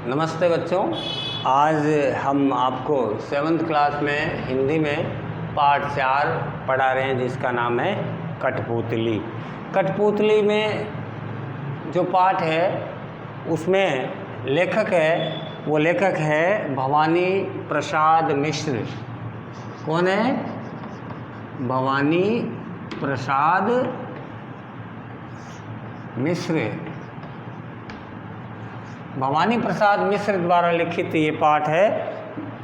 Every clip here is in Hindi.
नमस्ते बच्चों। आज हम आपको 7th क्लास में हिंदी में पाठ 4 पढ़ा रहे हैं, जिसका नाम है कठपुतली। कठपुतली में जो पाठ है उसमें वो लेखक है भवानी प्रसाद मिश्र। कौन है? भवानी प्रसाद मिश्र। भवानी प्रसाद मिश्र द्वारा लिखित ये पाठ है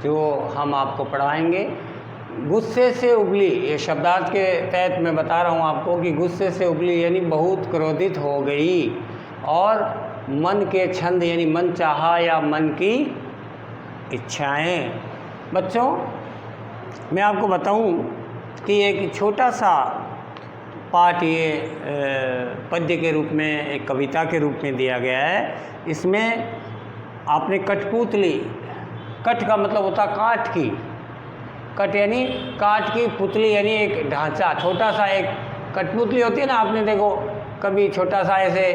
जो हम आपको पढ़ाएंगे। गुस्से से उबली, ये शब्दार्थ के तहत मैं बता रहा हूँ आपको कि गुस्से से उबली यानी बहुत क्रोधित हो गई, और मन के छंद यानी मन चाहा या मन की इच्छाएं। बच्चों, मैं आपको बताऊं कि एक छोटा सा पाठ ये पद्य के रूप में, एक कविता के रूप में दिया गया है। इसमें आपने कठपुतली, कठ का मतलब होता काठ की, कठ यानी काठ की, पुतली यानी एक ढांचा, छोटा सा एक कठपुतली होती है ना, आपने देखो कभी छोटा सा ऐसे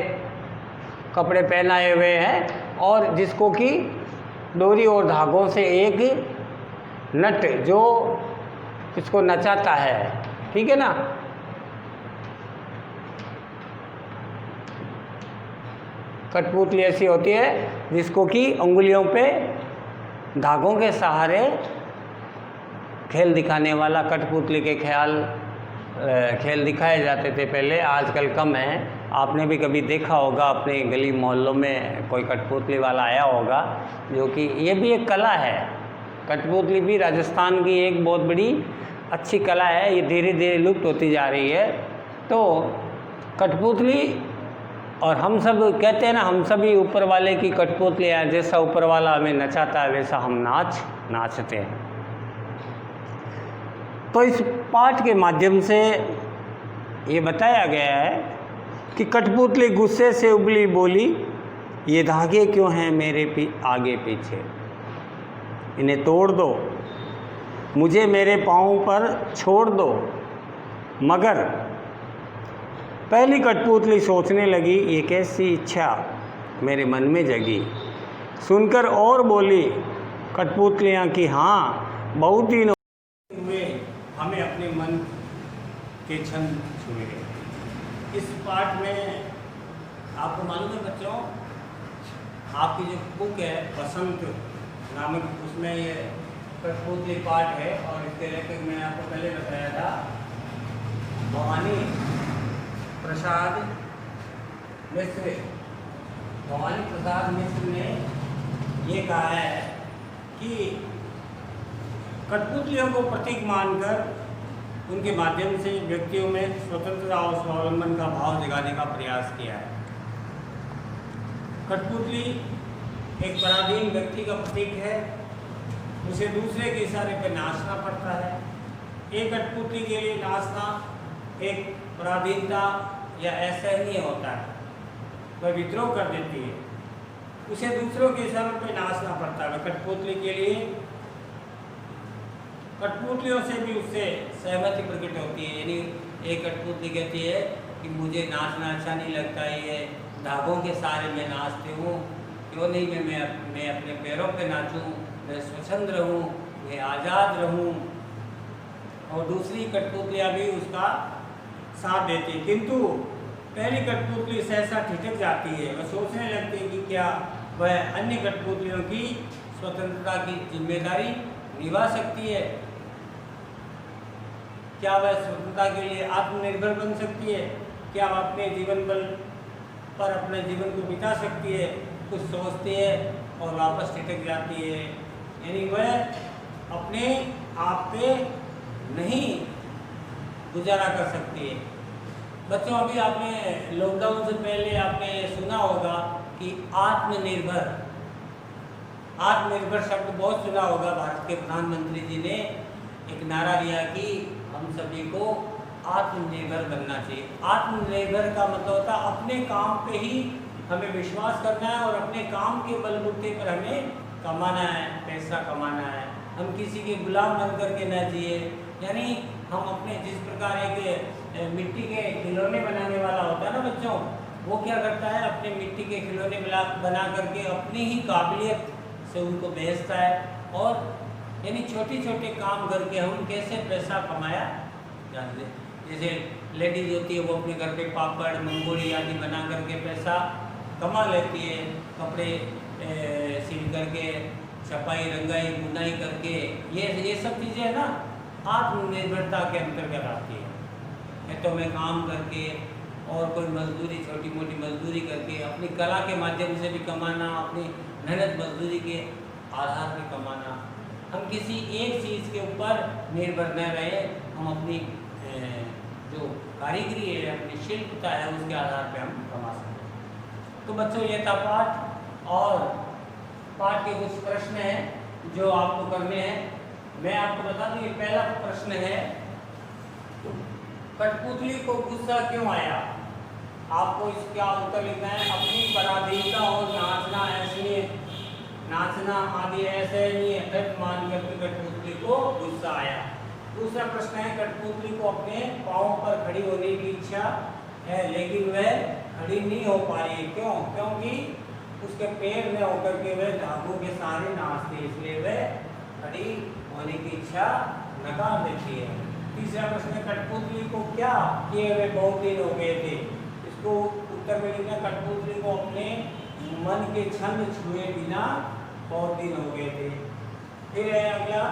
कपड़े पहनाए हुए हैं, और जिसको कि डोरी और धागों से एक नट जो इसको नचाता है, ठीक है ना। कठपुतली ऐसी होती है जिसको कि उंगलियों पे धागों के सहारे खेल दिखाने वाला, कठपुतली के खेल दिखाए जाते थे पहले, आजकल कम है। आपने भी कभी देखा होगा अपने गली मोहल्लों में कोई कठपुतली वाला आया होगा, जो कि ये भी एक कला है। कठपुतली भी राजस्थान की एक बहुत बड़ी अच्छी कला है, ये धीरे धीरे लुप्त होती जा रही है। तो कठपुतली, और हम सब कहते हैं ना, हम सभी ऊपर वाले की कठपुतली हैं, जैसा ऊपर वाला हमें नचाता है वैसा हम नाचते हैं। तो इस पाठ के माध्यम से ये बताया गया है कि कठपुतली गुस्से से उबली बोली, ये धागे क्यों हैं मेरे आगे पीछे, इन्हें तोड़ दो, मुझे मेरे पाँव पर छोड़ दो। मगर पहली कठपुतली सोचने लगी, ये कैसी इच्छा मेरे मन में जगी। सुनकर और बोली कठपुतलियाँ कि हाँ, बहुत दिन हुए हमें अपने मन के छंद छुए। इस पाठ में आपको मालूम है बच्चों, आपकी जो बुक है बसंत नामक, उसमें ये कठपुतली पाठ है, और इसके लेखक मैंने आपको पहले बताया था भवानी प्रसाद मिश्र। भवानी प्रसाद मिश्र ने ये कहा है कि कठपुतलियों को प्रतीक मानकर उनके माध्यम से व्यक्तियों में स्वतंत्रता और स्वावलंबन का भाव जगाने का प्रयास किया है। कठपुतली एक पराधीन व्यक्ति का प्रतीक है, उसे दूसरे के इशारे पर नाचना पड़ता है। एक कठपुतली के लिए नाचना एक पराधीनता या असहनीय होता है, वह विद्रोह कर देती है, उसे दूसरों के इशारों पर नाचना पड़ता है। कठपुतली के लिए, कठपुतलियों से भी उससे सहमति प्रकट होती है। यानी एक कठपुतली कहती है कि मुझे नाचना अच्छा नहीं लगता, ये धागों के सहारे मैं नाचती हूँ, क्यों नहीं मैं अपने पैरों पे नाचूं, मैं स्वतंत्र रहूँ, मैं आज़ाद रहूँ। और दूसरी कठपुतलियाँ भी उसका साथ देती, किंतु पहली कठपुतली सहसा ठिठक जाती है। वह सोचने लगती है कि क्या वह अन्य कठपुतलियों की स्वतंत्रता की जिम्मेदारी निभा सकती है, क्या वह स्वतंत्रता के लिए आत्मनिर्भर बन सकती है, क्या वह अपने जीवन बल पर अपने जीवन को बिता सकती है। कुछ सोचती है और वापस ठिठक जाती है, यानी वह अपने आप पे नहीं गुजारा कर सकती है। बच्चों, अभी आपने लॉकडाउन से पहले आपने सुना होगा कि आत्मनिर्भर शब्द बहुत सुना होगा। भारत के प्रधानमंत्री जी ने एक नारा दिया कि हम सभी को आत्मनिर्भर बनना चाहिए। आत्मनिर्भर का मतलब होता है अपने काम पे ही हमें विश्वास करना है, और अपने काम के बलबूते पर हमें कमाना है, पैसा कमाना है। हम किसी के गुलाम बन करके ना जिए। यानी हम अपने, जिस प्रकार एक मिट्टी के खिलौने बनाने वाला होता है ना बच्चों, वो क्या करता है, अपने मिट्टी के खिलौने बना करके अपनी ही काबिलियत से उनको बेचता है। और यानी छोटे छोटे काम करके हम कैसे पैसा कमाया जानते हैं। जैसे लेडीज होती है वो अपने घर पे पापड़ मंगोड़ी आदि बना करके पैसा कमा लेती है, कपड़े सिल करके, छपाई रंगाई बुनाई करके, ये सब चीज़ें ना आत्मनिर्भरता के अंतर्गत आती है। खेतों में काम करके और कोई मजदूरी, छोटी मोटी मजदूरी करके अपनी कला के माध्यम से भी कमाना, अपनी मेहनत मजदूरी के आधार पर कमाना। हम किसी एक चीज़ के ऊपर निर्भर न रहे, हम अपनी जो कारीगरी है, अपनी शिल्पता है, उसके आधार पे हम कमा सकते हैं। तो बच्चों ये था पाठ, और पाठ के कुछ प्रश्न हैं जो आपको करने हैं। मैं आपको बता दूं, ये पहला प्रश्न है, कठपुतली को गुस्सा क्यों आया? आपको इसका उत्तर लिखना है। अपनी पराधीनता और नाचना आदि ऐसे नहीं है मान करके कठपुतली को गुस्सा आया। दूसरा प्रश्न है, कठपुतली को अपने पाँव पर खड़ी होने की इच्छा है लेकिन वह खड़ी नहीं हो पा रही है, क्यों? क्योंकि उसके पैर में होकर के वह धागों के सहारे नाचते, इसलिए वह खड़ी होने की इच्छा नकार देती है। तीसरा प्रश्न, कठपुतली को क्या किए हुए बहुत दिन हो गए थे? इसको उत्तर में लिखना, कठपुतली को अपने मन के छंद छुए बिना बहुत दिन हो गए थे। फिर है अगला,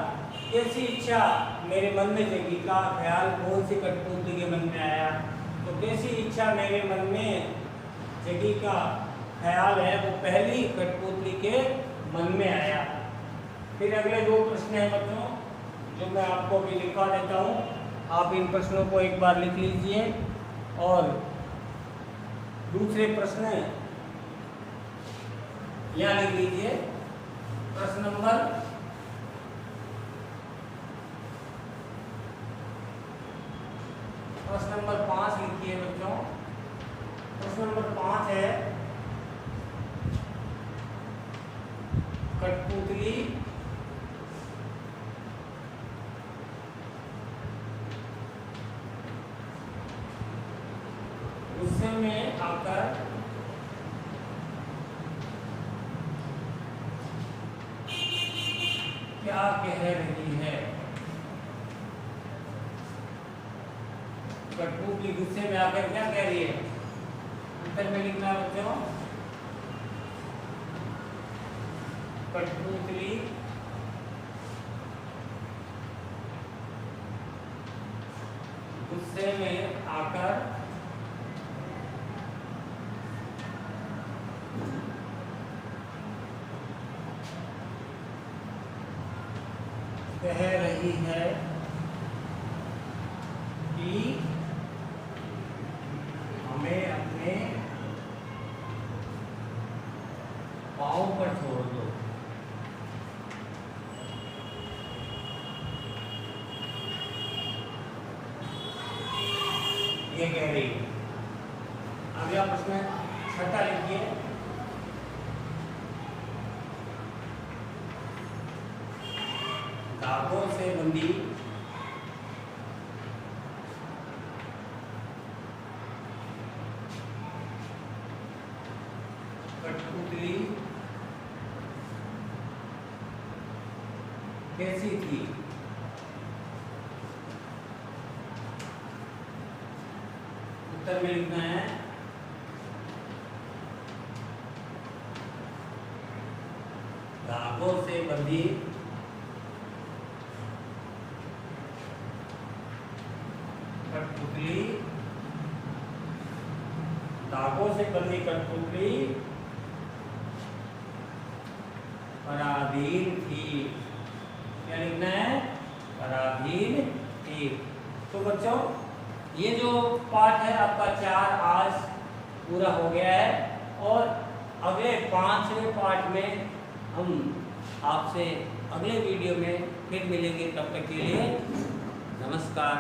कैसी इच्छा मेरे मन में जगी का ख्याल कौन सी कठपुतली के मन में आया? तो कैसी इच्छा मेरे मन में जगी का ख्याल है वो पहली कठपुतली के मन में आया। फिर अगले दो प्रश्न हैं बच्चों जो मैं आपको भी लिखवा देता हूँ, आप इन प्रश्नों को एक बार लिख लीजिए। और दूसरे प्रश्न यहाँ लिख लीजिए। प्रश्न नंबर 5 लिखिए बच्चों। प्रश्न नंबर 5 है, कठपुतली गुस्से में आकर क्या कह रही है? कठपुतली गुस्से में आकर क्या कह रही है? उत्तर में लिखना है बच्चों, कठपुतली गुस्से में आकर कह रही है कि हमें अपने पाँव पर छोड़ दो। ये कह रही है। अगला प्रश्न छठा लिखिए। धागों से बंधी कठपुतली कैसी थी? उत्तर में लिखना है, धागों से बंधी कठपुतली, धागों से बंधी कठपुतली पराधीन थी। क्या लिखना है? पराधीन थी। तो बच्चों ये जो पाठ है आपका 4 आज पूरा हो गया है, और अगले 5वें पाठ में हम आपसे अगले वीडियो में फिर मिलेंगे। तब तक के लिए नमस्कार।